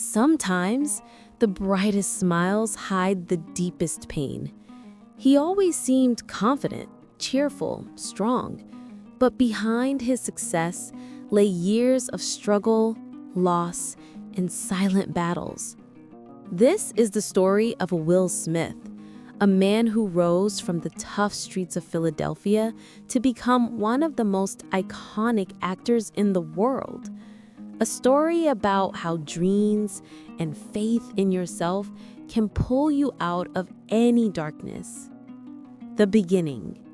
Sometimes, the brightest smiles hide the deepest pain. He always seemed confident, cheerful, strong. But behind his success lay years of struggle, loss, and silent battles. This is the story of Will Smith, a man who rose from the tough streets of Philadelphia to become one of the most iconic actors in the world. A story about how dreams and faith in yourself can pull you out of any darkness. The beginning.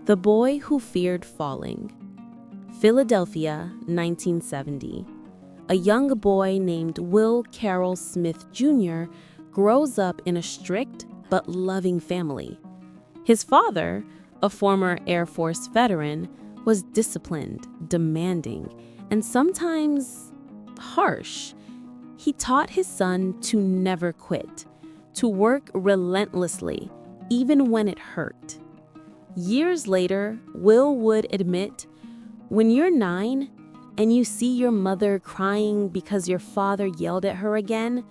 The boy who feared falling. Philadelphia, 1970. A young boy named Will Carroll Smith Jr. grows up in a strict but loving family. His father, a former Air Force veteran, was disciplined, demanding, and sometimes harsh. He taught his son to never quit, to work relentlessly, even when it hurt. Years later, Will would admit, "When you're 9 and you see your mother crying because your father yelled at her again,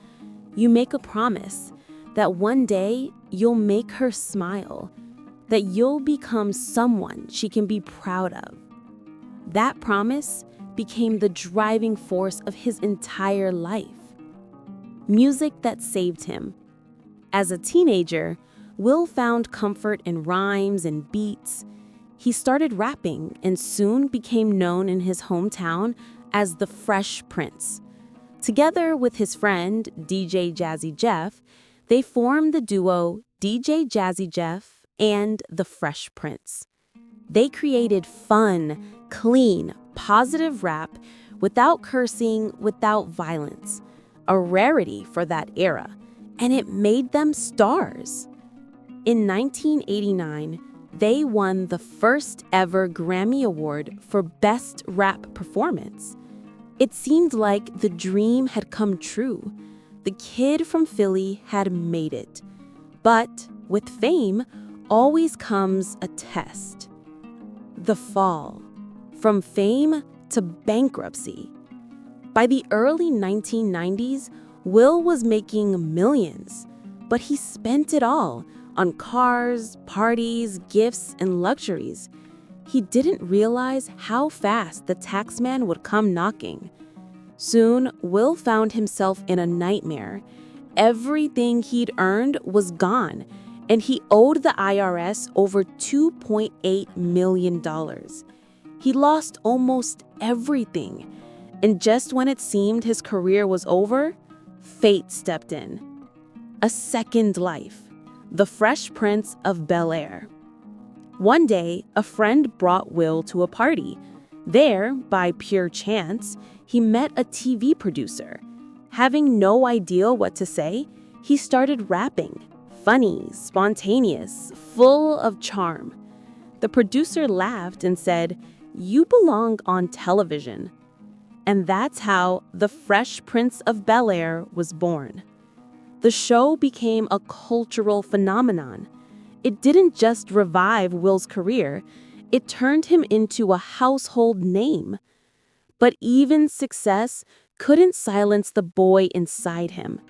you make a promise that one day you'll make her smile, that you'll become someone she can be proud of." That promise became the driving force of his entire life. Music that saved him. As a teenager, Will found comfort in rhymes and beats. He started rapping and soon became known in his hometown as the Fresh Prince. Together with his friend, DJ Jazzy Jeff, they formed the duo DJ Jazzy Jeff and the Fresh Prince. They created fun, clean, positive rap without cursing, without violence, a rarity for that era, and it made them stars. In 1989, they won the first ever Grammy Award for Best Rap Performance. It seemed like the dream had come true. The kid from Philly had made it. But with fame always comes a test. The fall. From fame to bankruptcy. By the early 1990s, Will was making millions, but he spent it all on cars, parties, gifts, and luxuries. He didn't realize how fast the taxman would come knocking. Soon, Will found himself in a nightmare. Everything he'd earned was gone, and he owed the IRS over $2.8 million. He lost almost everything, and just when it seemed his career was over, fate stepped in. A second life. The Fresh Prince of Bel-Air. One day, a friend brought Will to a party. There, by pure chance, he met a TV producer. Having no idea what to say, he started rapping. Funny, spontaneous, full of charm. The producer laughed and said, "You belong on television." And that's how The Fresh Prince of Bel-Air was born. The show became a cultural phenomenon. It didn't just revive Will's career, it turned him into a household name. But even success couldn't silence the boy inside him.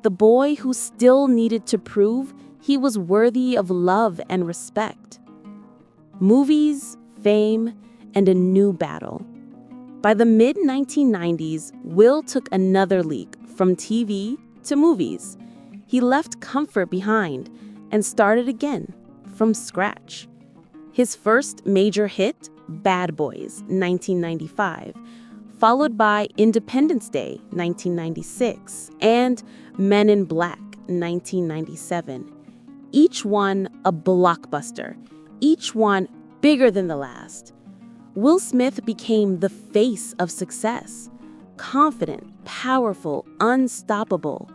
The boy who still needed to prove he was worthy of love and respect. Movies, fame, and a new battle. By the mid-1990s, Will took another leap from TV to movies. He left comfort behind and started again, from scratch. His first major hit, Bad Boys, 1995, followed by Independence Day, 1996, and Men in Black, 1997. Each one a blockbuster, each one bigger than the last. Will Smith became the face of success. Confident, powerful, unstoppable.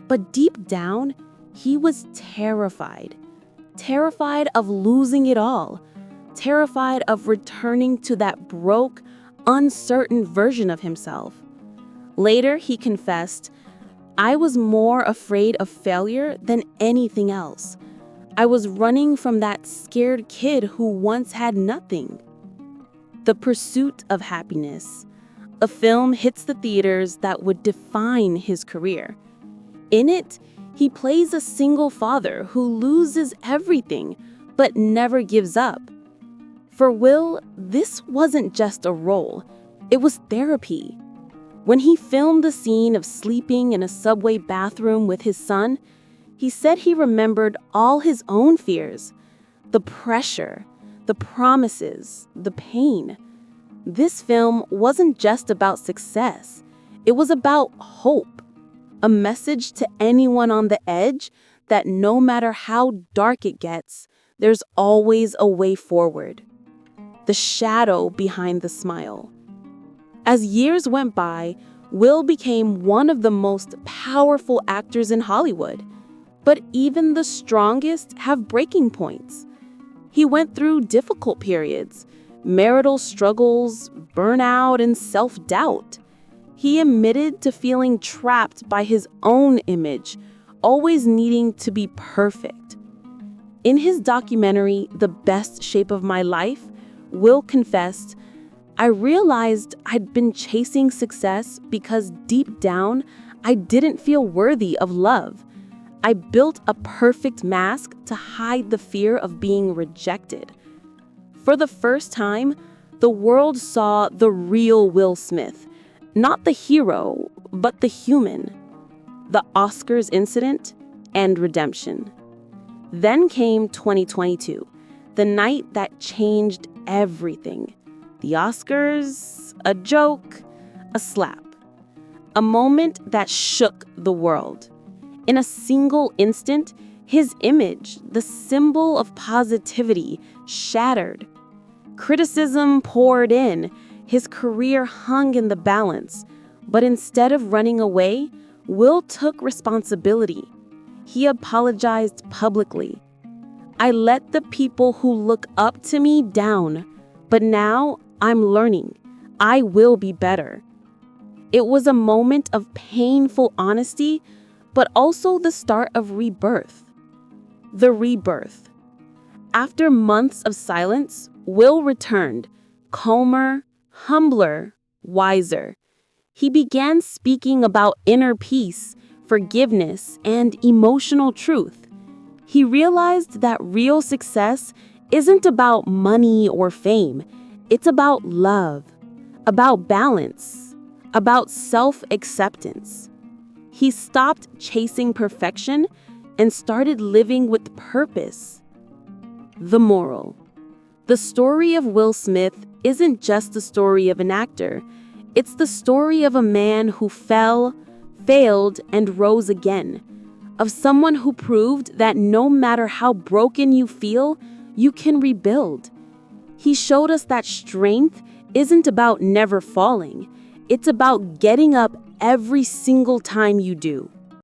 But deep down, he was terrified. Terrified of losing it all. Terrified of returning to that broke, uncertain version of himself. Later, he confessed, "I was more afraid of failure than anything else. I was running from that scared kid who once had nothing." The pursuit of happiness. a film hits the theaters that would define his career. In it, he plays a single father who loses everything but never gives up. For Will, this wasn't just a role, it was therapy. When he filmed the scene of sleeping in a subway bathroom with his son, he said he remembered all his own fears, the pressure, the promises, the pain. This film wasn't just about success, it was about hope. A message to anyone on the edge that no matter how dark it gets, there's always a way forward. The shadow behind the smile. As years went by, Will became one of the most powerful actors in Hollywood. But even the strongest have breaking points. He went through difficult periods, marital struggles, burnout, and self-doubt. He admitted to feeling trapped by his own image, always needing to be perfect. In his documentary, The Best Shape of My Life, Will confessed, "I realized I'd been chasing success because deep down, I didn't feel worthy of love. I built a perfect mask to hide the fear of being rejected." For the first time, the world saw the real Will Smith, not the hero, but the human. The Oscars incident and redemption. Then came 2022, the night that changed everything. The Oscars, a joke, a slap. A moment that shook the world. In a single instant, his image, the symbol of positivity, shattered. Criticism poured in. His career hung in the balance. But instead of running away, Will took responsibility. He apologized publicly. "I let the people who look up to me down, but now I'm learning. I will be better." It was a moment of painful honesty, but also the start of rebirth. The rebirth. After months of silence, Will returned, calmer, humbler, wiser. He began speaking about inner peace, forgiveness, and emotional truth. He realized that real success isn't about money or fame. It's about love, about balance, about self-acceptance. He stopped chasing perfection and started living with purpose. The moral. The story of Will Smith isn't just the story of an actor. It's the story of a man who fell, failed, and rose again. Of someone who proved that no matter how broken you feel, you can rebuild. He showed us that strength isn't about never falling. It's about getting up every single time you do.